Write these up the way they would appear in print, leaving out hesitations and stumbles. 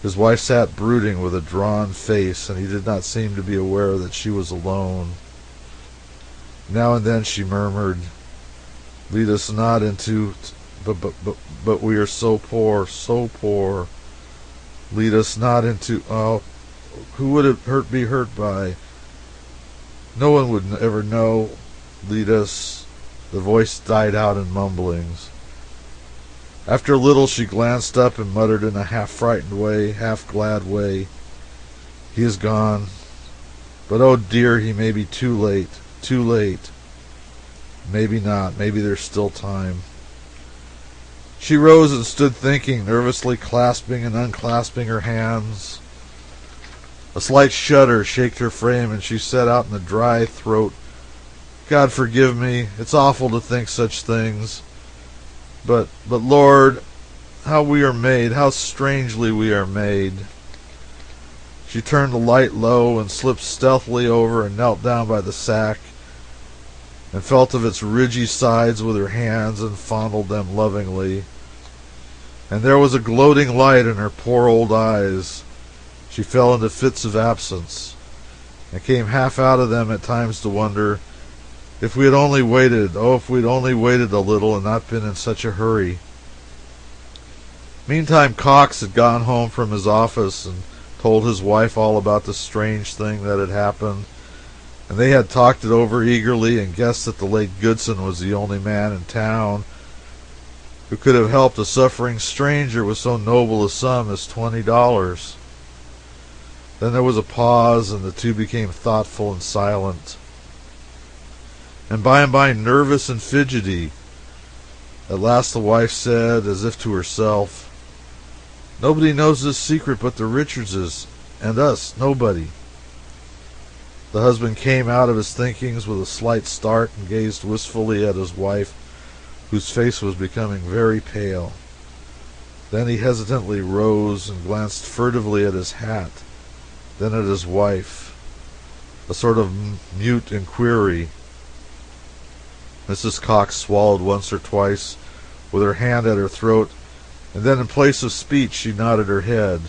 His wife sat brooding with a drawn face, and he did not seem to be aware that she was alone. Now and then she murmured, "Lead us not into... but we are so poor, so poor. Lead us not into... Oh, who would it be hurt by? No one would ever know. Lead us..." The voice died out in mumblings. After a little she glanced up and muttered in a half-frightened way, half-glad way, "He is gone. But oh dear, he may be too late, too late. Maybe not. Maybe there's still time." She rose and stood thinking, nervously clasping and unclasping her hands. A slight shudder shook her frame, and she said out in a dry throat, "God forgive me. It's awful to think such things. But Lord, how we are made, how strangely we are made." She turned the light low and slipped stealthily over and knelt down by the sack and felt of its ridgy sides with her hands and fondled them lovingly. And there was a gloating light in her poor old eyes. She fell into fits of absence and came half out of them at times to wonder, if we had only waited, oh, if we'd only waited a little and not been in such a hurry. Meantime, Cox had gone home from his office and told his wife all about the strange thing that had happened, and they had talked it over eagerly and guessed that the late Goodson was the only man in town who could have helped a suffering stranger with so noble a sum as $20. Then there was a pause, and the two became thoughtful and silent. And by, nervous and fidgety. At last the wife said, as if to herself, "Nobody knows this secret but the Richardses and us, nobody." The husband came out of his thinkings with a slight start and gazed wistfully at his wife, whose face was becoming very pale. Then he hesitantly rose and glanced furtively at his hat, then at his wife, a sort of mute inquiry. Mrs. Cox swallowed once or twice with her hand at her throat, and then in place of speech she nodded her head.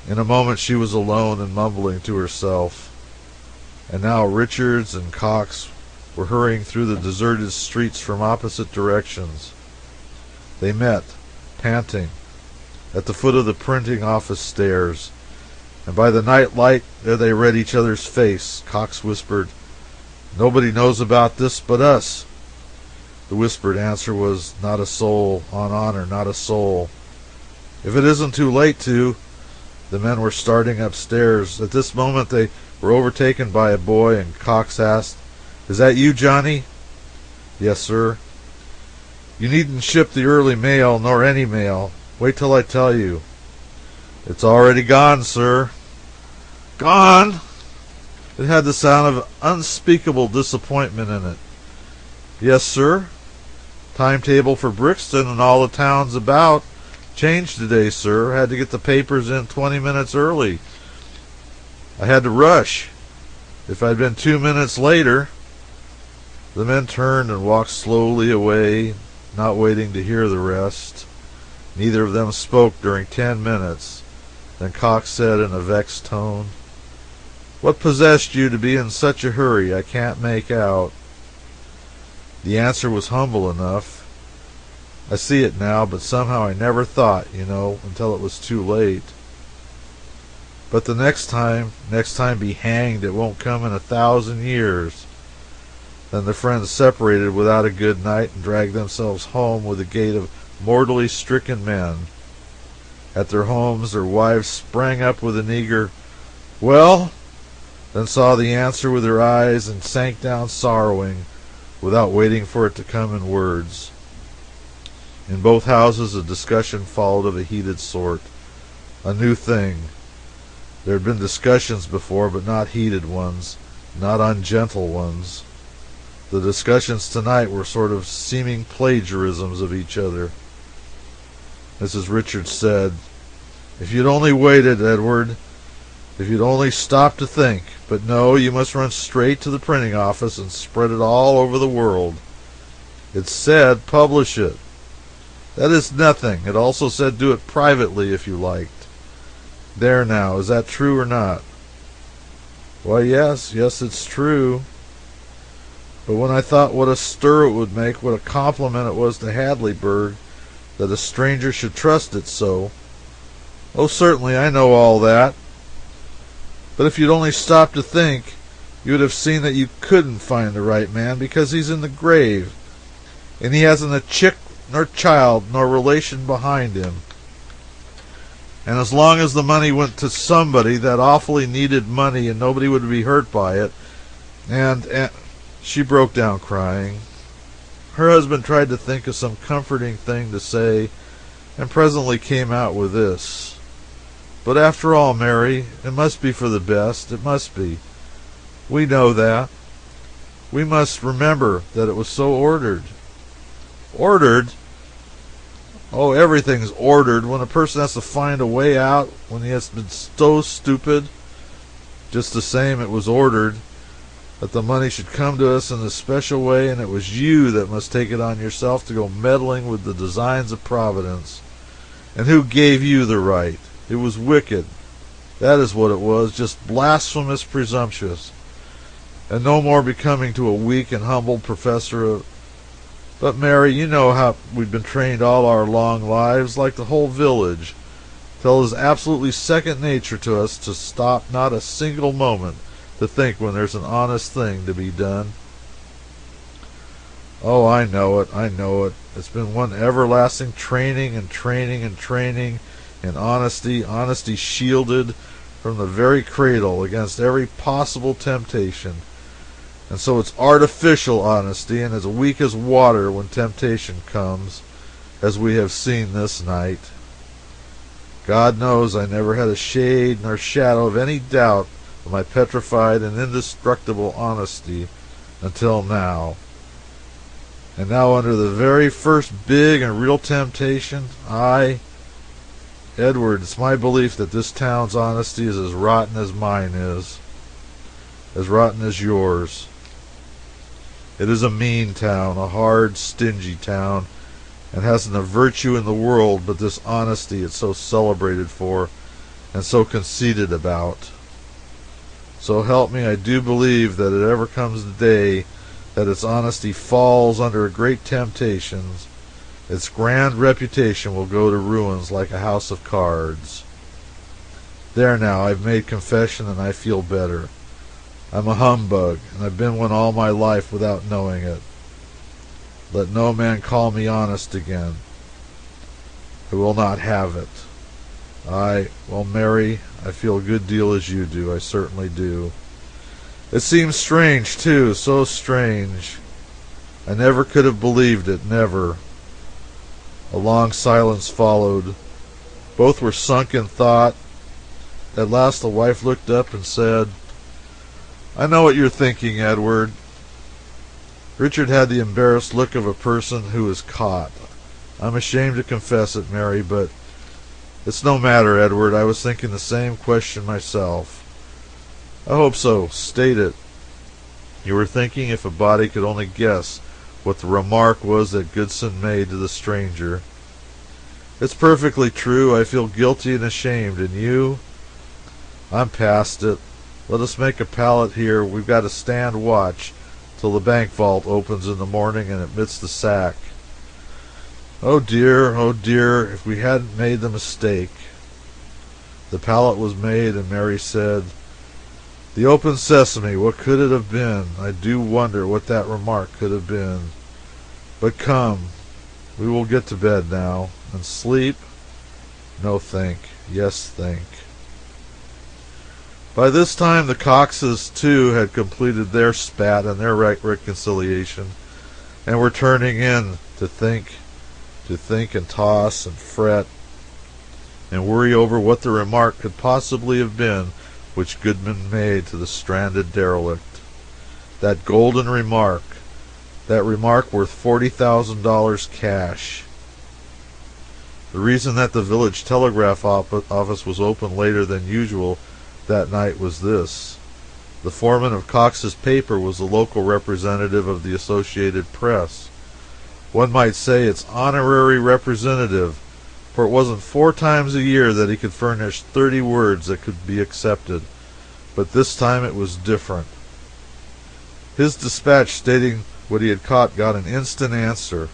In a moment she was alone and mumbling to herself. And now Richards and Cox were hurrying through the deserted streets from opposite directions. They met, panting, at the foot of the printing office stairs, and by the night light there they read each other's face. Cox whispered, "Nobody knows about this but us." The whispered answer was, "Not a soul, on honor, not a soul." "If it isn't too late to..." The men were starting upstairs. At this moment they were overtaken by a boy, and Cox asked, "Is that you, Johnny?" "Yes, sir." "You needn't ship the early mail, nor any mail. Wait till I tell you." "It's already gone, sir." "Gone?" It had the sound of unspeakable disappointment in it. "Yes, sir. Timetable for Brixton and all the towns about. Changed today, sir. Had to get the papers in 20 minutes early. I had to rush. If I'd been 2 minutes later..." The men turned and walked slowly away, not waiting to hear the rest. Neither of them spoke during 10 minutes. Then Cox said in a vexed tone, "What possessed you to be in such a hurry? I can't make out." The answer was humble enough. "I see it now, but somehow I never thought, until it was too late." "But the next time be hanged, it won't come in 1,000 years." Then the friends separated without a good night and dragged themselves home with the gait of mortally stricken men. At their homes their wives sprang up with an eager, "Well?" then saw the answer with her eyes and sank down sorrowing without waiting for it to come in words. In both houses a discussion followed of a heated sort. A new thing. There had been discussions before, but not heated ones, not ungentle ones. The discussions tonight were sort of seeming plagiarisms of each other. Mrs. Richards said, "If you'd only waited, Edward, if you'd only stopped to think. But no, you must run straight to the printing office and spread it all over the world. It's said, publish it. That is nothing. It also said do it privately if you liked. There now, is that true or not? Why, yes, it's true. But when I thought what a stir it would make, what a compliment it was to Hadleyburg, that a stranger should trust it so. Oh, certainly, I know all that. But if you'd only stopped to think, you would have seen that you couldn't find the right man, because he's in the grave, and he hasn't a chick nor child nor relation behind him. And as long as the money went to somebody that awfully needed money and nobody would be hurt by it, and she broke down crying. Her husband tried to think of some comforting thing to say, and presently came out with this. But after all, Mary, it must be for the best. It must be. We know that. We must remember that it was so ordered. Ordered? Oh, everything's ordered. When a person has to find a way out, when he has been so stupid, just the same it was ordered that the money should come to us in a special way, and it was you that must take it on yourself to go meddling with the designs of Providence. And who gave you the right? It was wicked. That is what it was, just blasphemous presumptuous, and no more becoming to a weak and humbled professor of... But, Mary, you know how we've been trained all our long lives, like the whole village, till it is absolutely second nature to us to stop not a single moment to think when there's an honest thing to be done. Oh, I know it, I know it. It's been one everlasting training and training and training in honesty, honesty shielded from the very cradle against every possible temptation. And so it's artificial honesty, and as weak as water when temptation comes, as we have seen this night. God knows I never had a shade nor shadow of any doubt of my petrified and indestructible honesty until now. And now under the very first big and real temptation, Edward, it's my belief that this town's honesty is as rotten as mine is, as rotten as yours. It is a mean town, a hard, stingy town, and hasn't a virtue in the world but this honesty it's so celebrated for and so conceited about. So help me, I do believe that it ever comes the day that its honesty falls under great temptations, its grand reputation will go to ruins like a house of cards. There now, I've made confession and I feel better. I'm a humbug, and I've been one all my life without knowing it. Let no man call me honest again. I will not have it. Well, Mary, I feel a good deal as you do. I certainly do. It seems strange, too, so strange. I never could have believed it, never. A long silence followed. Both were sunk in thought. At last the wife looked up and said, I know what you're thinking, Edward. Richard had the embarrassed look of a person who is caught. I'm ashamed to confess it, Mary, but it's no matter, Edward. I was thinking the same question myself. I hope so. State it. You were thinking if a body could only guess what the remark was that Goodson made to the stranger. It's perfectly true. I feel guilty and ashamed. And you? I'm past it. Let us make a pallet here. We've got to stand watch till the bank vault opens in the morning and admits the sack. Oh dear, if we hadn't made the mistake. The pallet was made, and Mary said, The open sesame, what could it have been? I do wonder what that remark could have been. But come, we will get to bed now. And sleep? No, think. Yes, think. By this time the Coxes, too, had completed their spat and their reconciliation, and were turning in to think and toss and fret, and worry over what the remark could possibly have been which Goodman made to the stranded derelict. That golden remark, that remark worth $40,000 cash. The reason that the village telegraph office was open later than usual that night was this. The foreman of Cox's paper was the local representative of the Associated Press. One might say its honorary representative, for it wasn't 4 times a year that he could furnish 30 words that could be accepted. But this time it was different. His dispatch stating what he had caught got an instant answer.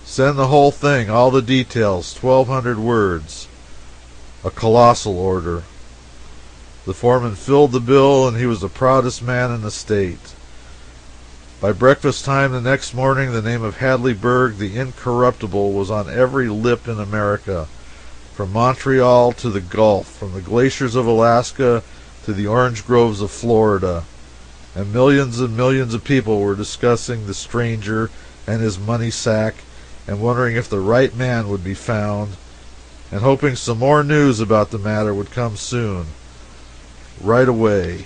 Send the whole thing, all the details, 1,200 words. A colossal order. The foreman filled the bill, and he was the proudest man in the state. By breakfast time the next morning, the name of Hadleyburg, the incorruptible, was on every lip in America, from Montreal to the Gulf, from the glaciers of Alaska to the orange groves of Florida, and millions of people were discussing the stranger and his money sack, and wondering if the right man would be found, and hoping some more news about the matter would come soon, right away.